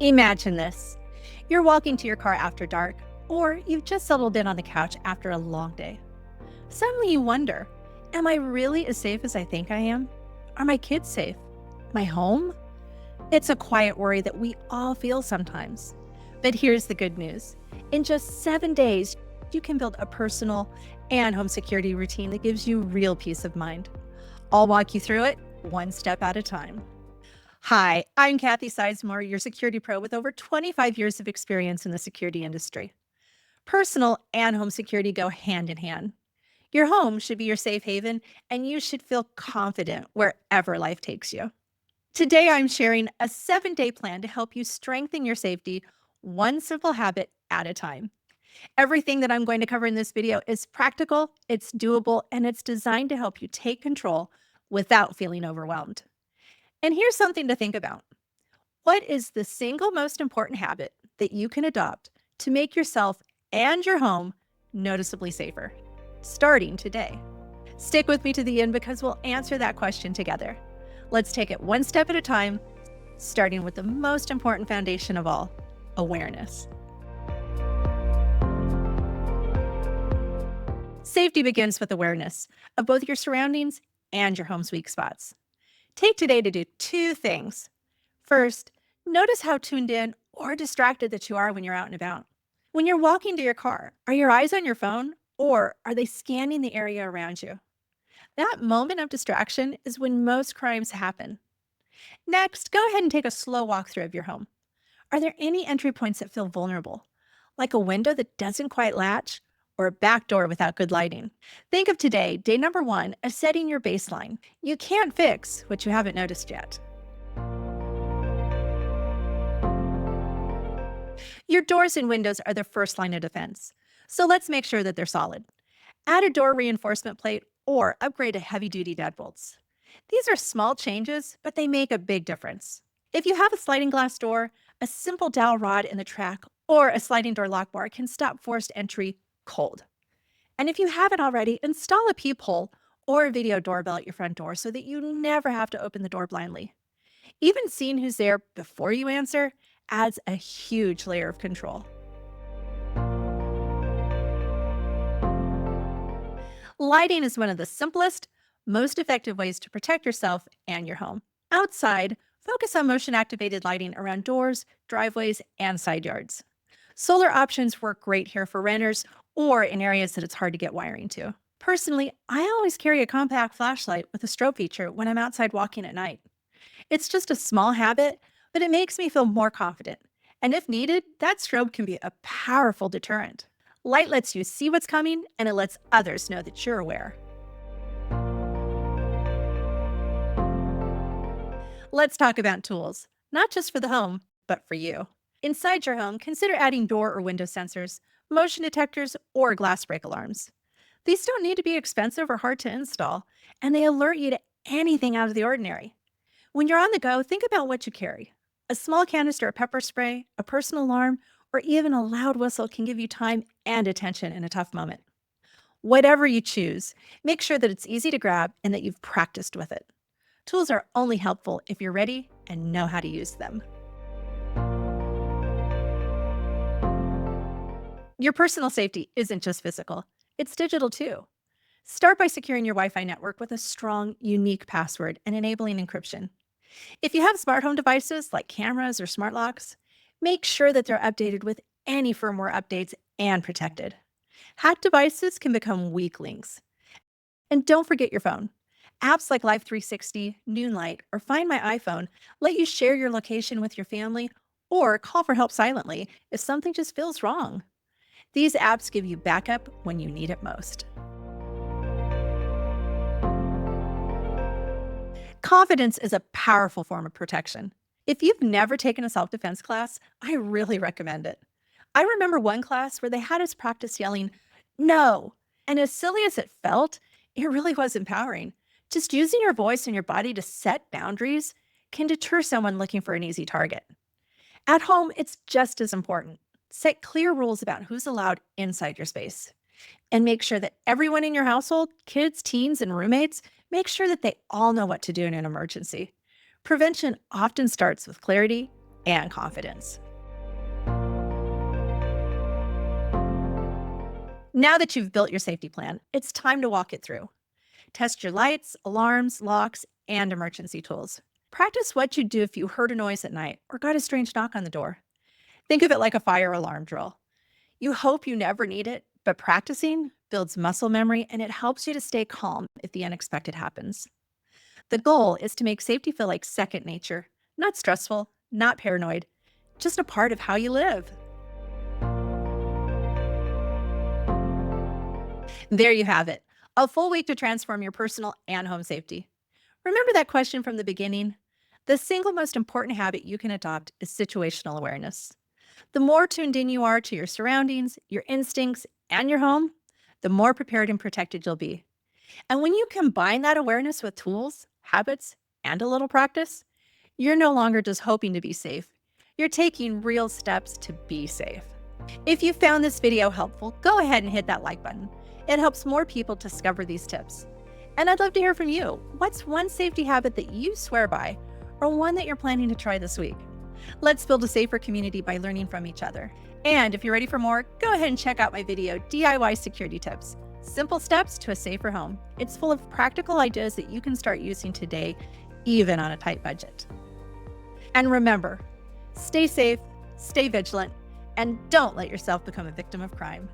Imagine this. You're walking to your car after dark, or you've just settled in on the couch after a long day. Suddenly you wonder, am I really as safe as I think I am? Are my kids safe? My home? It's a quiet worry that we all feel sometimes. But here's the good news. In just 7 days, you can build a personal and home security routine that gives you real peace of mind. I'll walk you through it one step at a time. Hi, I'm Kathy Sizemore, your security pro with over 25 years of experience in the security industry. Personal and home security go hand in hand. Your home should be your safe haven, and you should feel confident wherever life takes you. Today, I'm sharing a 7-day plan to help you strengthen your safety, one simple habit at a time. Everything that I'm going to cover in this video is practical, it's doable, and it's designed to help you take control without feeling overwhelmed. And here's something to think about. What is the single most important habit that you can adopt to make yourself and your home noticeably safer? Starting today. Stick with me to the end because we'll answer that question together. Let's take it one step at a time, starting with the most important foundation of all, awareness. Safety begins with awareness of both your surroundings and your home's weak spots. Take today to do 2 things. First, notice how tuned in or distracted that you are when you're out and about. When you're walking to your car, are your eyes on your phone or are they scanning the area around you? That moment of distraction is when most crimes happen. Next, go ahead and take a slow walkthrough of your home. Are there any entry points that feel vulnerable, like a window that doesn't quite latch or a back door without good lighting? Think of today, day number 1, as setting your baseline. You can't fix what you haven't noticed yet. Your doors and windows are the first line of defense, so let's make sure that they're solid. Add a door reinforcement plate or upgrade to heavy-duty deadbolts. These are small changes, but they make a big difference. If you have a sliding glass door, a simple dowel rod in the track or a sliding door lock bar can stop forced entry cold. And if you haven't already, install a peephole or a video doorbell at your front door so that you never have to open the door blindly. Even seeing who's there before you answer adds a huge layer of control. Lighting is one of the simplest, most effective ways to protect yourself and your home. Outside, focus on motion-activated lighting around doors, driveways, and side yards. Solar options work great here for renters or in areas that it's hard to get wiring to. Personally, I always carry a compact flashlight with a strobe feature when I'm outside walking at night. It's just a small habit, but it makes me feel more confident. And if needed, that strobe can be a powerful deterrent. Light lets you see what's coming, and it lets others know that you're aware. Let's talk about tools, not just for the home, but for you. Inside your home, consider adding door or window sensors, motion detectors, or glass break alarms. These don't need to be expensive or hard to install, and they alert you to anything out of the ordinary. When you're on the go, think about what you carry. A small canister of pepper spray, a personal alarm, or even a loud whistle can give you time and attention in a tough moment. Whatever you choose, make sure that it's easy to grab and that you've practiced with it. Tools are only helpful if you're ready and know how to use them. Your personal safety isn't just physical, it's digital too. Start by securing your Wi-Fi network with a strong, unique password and enabling encryption. If you have smart home devices like cameras or smart locks, make sure that they're updated with any firmware updates and protected. Hacked devices can become weak links. And don't forget your phone. Apps like Life 360, Noonlight, or Find My iPhone let you share your location with your family or call for help silently if something just feels wrong. These apps give you backup when you need it most. Confidence is a powerful form of protection. If you've never taken a self-defense class, I really recommend it. I remember one class where they had us practice yelling, "No!" And as silly as it felt, it really was empowering. Just using your voice and your body to set boundaries can deter someone looking for an easy target. At home, it's just as important. Set clear rules about who's allowed inside your space. And make sure that everyone in your household, kids, teens, and roommates, make sure that they all know what to do in an emergency. Prevention often starts with clarity and confidence. Now that you've built your safety plan, it's time to walk it through. Test your lights, alarms, locks, and emergency tools. Practice what you'd do if you heard a noise at night or got a strange knock on the door. Think of it like a fire alarm drill. You hope you never need it, but practicing builds muscle memory and it helps you to stay calm if the unexpected happens. The goal is to make safety feel like second nature, not stressful, not paranoid, just a part of how you live. There you have it, a full week to transform your personal and home safety. Remember that question from the beginning? The single most important habit you can adopt is situational awareness. The more tuned in you are to your surroundings, your instincts, and your home, the more prepared and protected you'll be. And when you combine that awareness with tools, habits, and a little practice, you're no longer just hoping to be safe. You're taking real steps to be safe. If you found this video helpful, go ahead and hit that like button. It helps more people discover these tips. And I'd love to hear from you. What's one safety habit that you swear by, or one that you're planning to try this week? Let's build a safer community by learning from each other. And if you're ready for more, go ahead and check out my video, DIY Security Tips: Simple Steps to a Safer Home. It's full of practical ideas that you can start using today, even on a tight budget. And remember, stay safe, stay vigilant, and don't let yourself become a victim of crime.